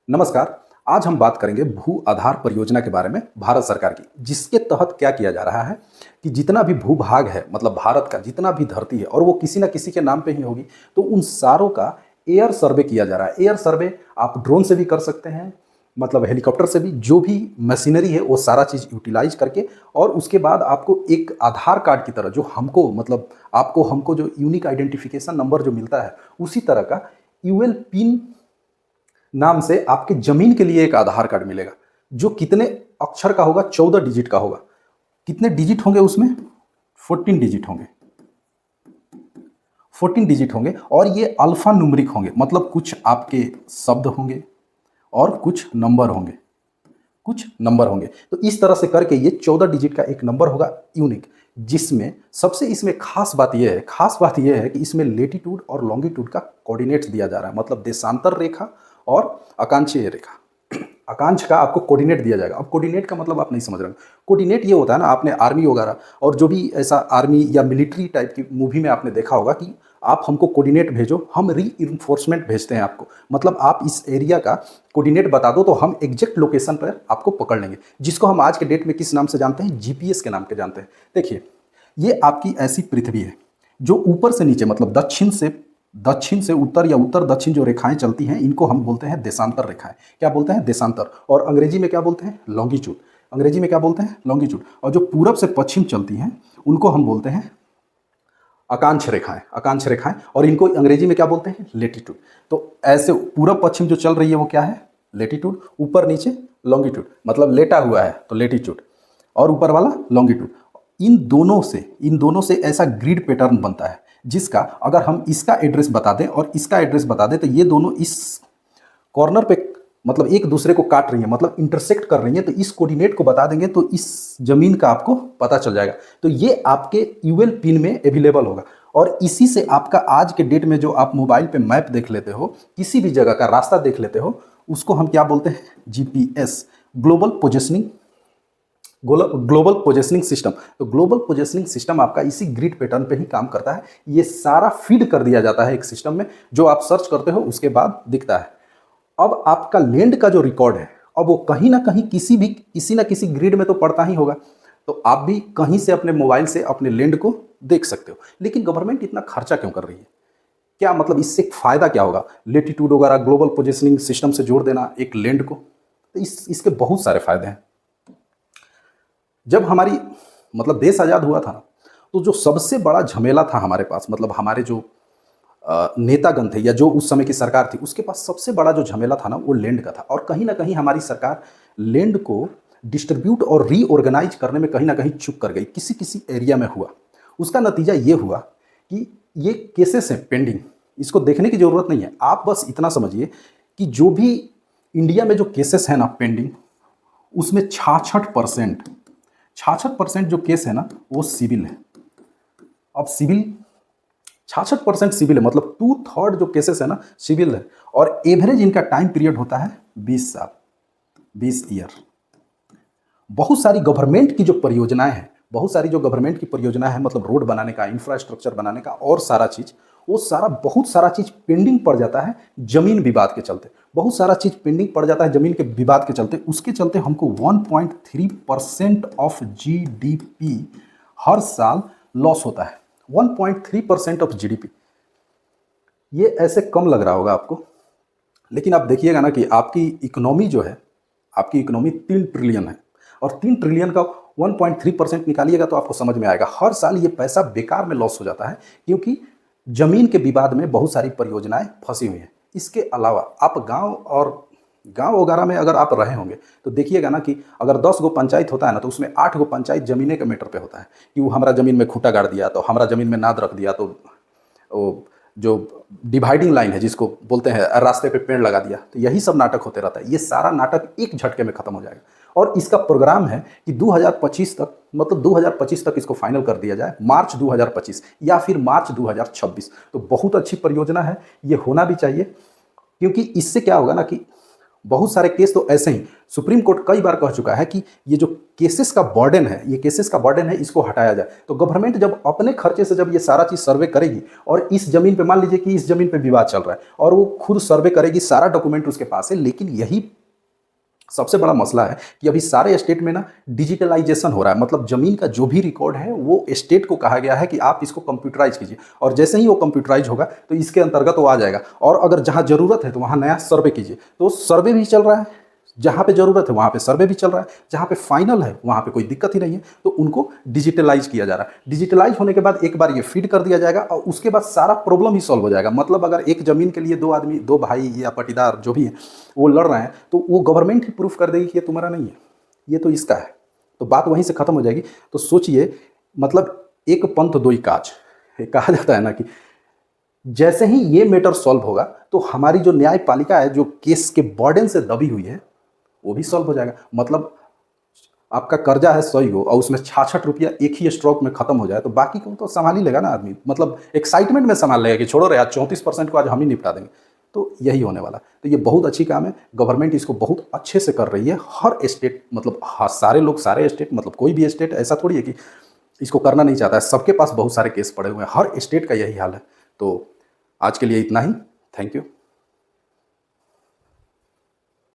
नमस्कार। आज हम बात करेंगे भू आधार परियोजना के बारे में भारत सरकार की, जिसके तहत क्या किया जा रहा है कि जितना भी भूभाग है मतलब भारत का जितना भी धरती है और वो किसी न किसी के नाम पे ही होगी, तो उन सारों का एयर सर्वे किया जा रहा है। एयर सर्वे आप ड्रोन से भी कर सकते हैं, मतलब हेलीकॉप्टर से भी, जो भी मशीनरी है वो सारा चीज़ यूटिलाइज करके, और उसके बाद आपको एक आधार कार्ड की तरह जो हमको मतलब आपको हमको जो यूनिक आइडेंटिफिकेशन नंबर जो मिलता है, उसी तरह का यूएल पिन नाम से आपके जमीन के लिए एक आधार कार्ड मिलेगा, जो कितने अक्षर का होगा? 14 डिजिट का होगा। कितने डिजिट होंगे उसमें? 14 डिजिट होंगे। 14 डिजिट होंगे और ये अल्फा न्यूमेरिक होंगे, मतलब कुछ आपके शब्द होंगे और कुछ नंबर होंगे। तो इस तरह से करके ये 14 डिजिट का एक नंबर होगा यूनिक, जिसमें सबसे इसमें खास बात यह है कि इसमें लेटीट्यूड और लॉन्गिट्यूड का कोऑर्डिनेट्स दिया जा रहा है, मतलब देशांतर रेखा और आकांक्षीय रेखा। आकांक्ष का आपको कोऑर्डिनेट दिया जाएगा। अब कोऑर्डिनेट का मतलब आप नहीं समझ रहे हो। कोऑर्डिनेट ये होता है ना, आपने आर्मी वगैरह और जो भी ऐसा आर्मी या मिलिट्री टाइप की मूवी में आपने देखा होगा कि आप हमको कोऑर्डिनेट भेजो, हम री इन्फोर्समेंट भेजते हैं आपको, मतलब आप इस एरिया का कोऑर्डिनेट बता दो तो हम एग्जैक्ट लोकेशन पर आपको पकड़ लेंगे, जिसको हम आज के डेट में किस नाम से जानते हैं? जीपीएस के नाम के जानते हैं। देखिए, ये आपकी ऐसी पृथ्वी है जो ऊपर से नीचे मतलब दक्षिण से उत्तर या उत्तर दक्षिण जो रेखाएं चलती हैं, इनको हम बोलते हैं देशांतर रेखाएं। क्या बोलते हैं? देशांतर। और अंग्रेजी में क्या बोलते हैं? लॉन्गिट्यूड। अंग्रेजी में क्या बोलते हैं? लॉन्गिट्यूड। और जो पूरब से पश्चिम चलती हैं उनको हम बोलते हैं आकांक्ष रेखाएं। और इनको अंग्रेजी में क्या बोलते हैं? लेटीट्यूड। तो ऐसे पूरब पश्चिम जो चल रही है वो क्या है? लेटीट्यूड। ऊपर नीचे लॉन्गिट्यूड, मतलब लेटा हुआ है तो लेटीट्यूड, और ऊपर वाला लॉन्गिट्यूड। इन दोनों से ऐसा ग्रिड पैटर्न बनता है, जिसका अगर हम इसका एड्रेस बता दें और इसका एड्रेस बता दें तो ये दोनों इस कॉर्नर पे मतलब एक दूसरे को काट रही हैं, मतलब इंटरसेक्ट कर रही हैं, तो इस कोऑर्डिनेट को बता देंगे तो इस जमीन का आपको पता चल जाएगा। तो ये आपके यूएल पिन में अवेलेबल होगा, और इसी से आपका आज के डेट में जो आप मोबाइल पे मैप देख लेते हो, किसी भी जगह का रास्ता देख लेते हो, उसको हम क्या बोलते हैं? GPS, global positioning system. तो ग्लोबल पोजिशनिंग सिस्टम आपका इसी ग्रिड पैटर्न पे ही काम करता है। ये सारा फीड कर दिया जाता है एक सिस्टम में, जो आप सर्च करते हो उसके बाद दिखता है। अब आपका लैंड का जो रिकॉर्ड है, अब वो कहीं ना कहीं किसी ना किसी ग्रिड में तो पड़ता ही होगा। तो आप भी कहीं से अपने मोबाइल से अपने लैंड को देख सकते हो। लेकिन गवर्नमेंट इतना खर्चा क्यों कर रही है? क्या मतलब इससे फायदा क्या होगा? लेटीट्यूड वगैरह ग्लोबल पोजिशनिंग सिस्टम से जोड़ देना एक लैंड को, तो इसके बहुत सारे फायदे हैं। जब हमारी मतलब देश आज़ाद हुआ था, तो जो सबसे बड़ा झमेला था हमारे पास, मतलब हमारे जो नेतागण थे या जो उस समय की सरकार थी, उसके पास सबसे बड़ा जो झमेला था ना, वो लैंड का था। और कहीं ना कहीं हमारी सरकार लैंड को डिस्ट्रीब्यूट और रीऑर्गेनाइज करने में कहीं ना कहीं चूक कर गई, किसी किसी एरिया में हुआ। उसका नतीजा ये हुआ कि ये केसेस हैं पेंडिंग, इसको देखने की ज़रूरत नहीं है। आप बस इतना समझिए कि जो भी इंडिया में जो केसेस हैं ना पेंडिंग, उसमें 66% जो केस है ना वो सिविल है। अब सिविल 66% सिविल है, मतलब 2/3 जो केसेस है ना सिविल है। और एवरेज इनका टाइम पीरियड होता है 20 साल, 20 ईयर। बहुत सारी गवर्नमेंट की जो परियोजनाएं हैं, मतलब रोड बनाने का, इंफ्रास्ट्रक्चर बनाने का और सारा चीज़, बहुत सारा चीज़ पेंडिंग पड़ जाता है जमीन विवाद के चलते। उसके चलते हमको 1.3% ऑफ जीडीपी हर साल लॉस होता है। 1.3% ऑफ जीडीपी, ये ऐसे कम लग रहा होगा आपको, लेकिन आप देखिएगा ना कि आपकी इकोनॉमी जो है, आपकी इकोनॉमी 3 ट्रिलियन है, और 3 ट्रिलियन का 1.3% निकालिएगा तो आपको समझ में आएगा। हर साल ये पैसा बेकार में लॉस हो जाता है, क्योंकि जमीन के विवाद में बहुत सारी परियोजनाएं फंसी हुई हैं। इसके अलावा आप गांव वगैरह में अगर आप रहे होंगे तो देखिएगा ना कि अगर 10 गो पंचायत होता है ना, तो उसमें 8 गो पंचायत जमीने के मैटर पे होता है कि वो हमारा ज़मीन में खूंटा गाड़ दिया, तो हमारा ज़मीन में नाद रख दिया, तो वो जो डिवाइडिंग लाइन है जिसको बोलते हैं, रास्ते पे पेड़ लगा दिया। तो यही सब नाटक होते रहता है। ये सारा नाटक एक झटके में खत्म हो जाएगा। और इसका प्रोग्राम है कि 2025 तक, मतलब 2025 तक इसको फाइनल कर दिया जाए, मार्च 2025 या फिर मार्च 2026। तो बहुत अच्छी परियोजना है, ये होना भी चाहिए, क्योंकि इससे क्या होगा ना कि बहुत सारे केस तो ऐसे ही सुप्रीम कोर्ट कई बार कह चुका है कि ये जो केसेस का बर्डन है, ये केसेस का बर्डन है, इसको हटाया जाए। तो गवर्नमेंट जब अपने खर्चे से जब ये सारा चीज़ सर्वे करेगी और इस जमीन पे मान लीजिए कि इस जमीन पे विवाद चल रहा है और वो खुद सर्वे करेगी, सारा डॉक्यूमेंट उसके पास है, लेकिन यही सबसे बड़ा मसला है कि अभी सारे स्टेट में ना डिजिटलाइजेशन हो रहा है। मतलब जमीन का जो भी रिकॉर्ड है वो स्टेट को कहा गया है कि आप इसको कंप्यूटराइज कीजिए, और जैसे ही वो कंप्यूटराइज होगा तो इसके अंतर्गत वो आ जाएगा। और अगर जहां जरूरत है तो वहां नया सर्वे कीजिए, तो सर्वे भी चल रहा है, जहाँ पे जरूरत है वहाँ पे सर्वे भी चल रहा है, जहाँ पे फाइनल है वहाँ पे कोई दिक्कत ही नहीं है। तो उनको डिजिटलाइज किया जा रहा है। डिजिटलाइज होने के बाद एक बार ये फीड कर दिया जाएगा और उसके बाद सारा प्रॉब्लम ही सॉल्व हो जाएगा। मतलब अगर एक जमीन के लिए दो आदमी, दो भाई या पटीदार जो भी है वो लड़ रहे हैं, तो वो गवर्नमेंट ही प्रूफ कर देगी कि ये तुम्हारा नहीं है, ये तो इसका है, तो बात वहीं से खत्म हो जाएगी। तो सोचिए, मतलब एक पंथ दो ही काज, कहा जाता है ना कि जैसे ही ये मैटर सॉल्व होगा तो हमारी जो न्यायपालिका है, जो केस के बर्डन से दबी हुई है, वो भी सॉल्व हो जाएगा। मतलब आपका कर्जा है 100 हो और उसमें 66 रुपया एक ही स्ट्रोक में खत्म हो जाए, तो बाकी को तो संभाल ही लेगा ना आदमी। मतलब एक्साइटमेंट में संभाल लेगा कि छोड़ो रे, आज 34% को आज हम ही निपटा देंगे। तो यही होने वाला। तो ये बहुत अच्छी काम है, गवर्नमेंट इसको बहुत अच्छे से कर रही है। हर स्टेट, मतलब हाँ, सारे लोग, सारे स्टेट, मतलब कोई भी स्टेट ऐसा थोड़ी है कि इसको करना नहीं चाहता है, सबके पास बहुत सारे केस पड़े हुए हैं, हर स्टेट का यही हाल है। तो आज के लिए इतना ही, थैंक यू।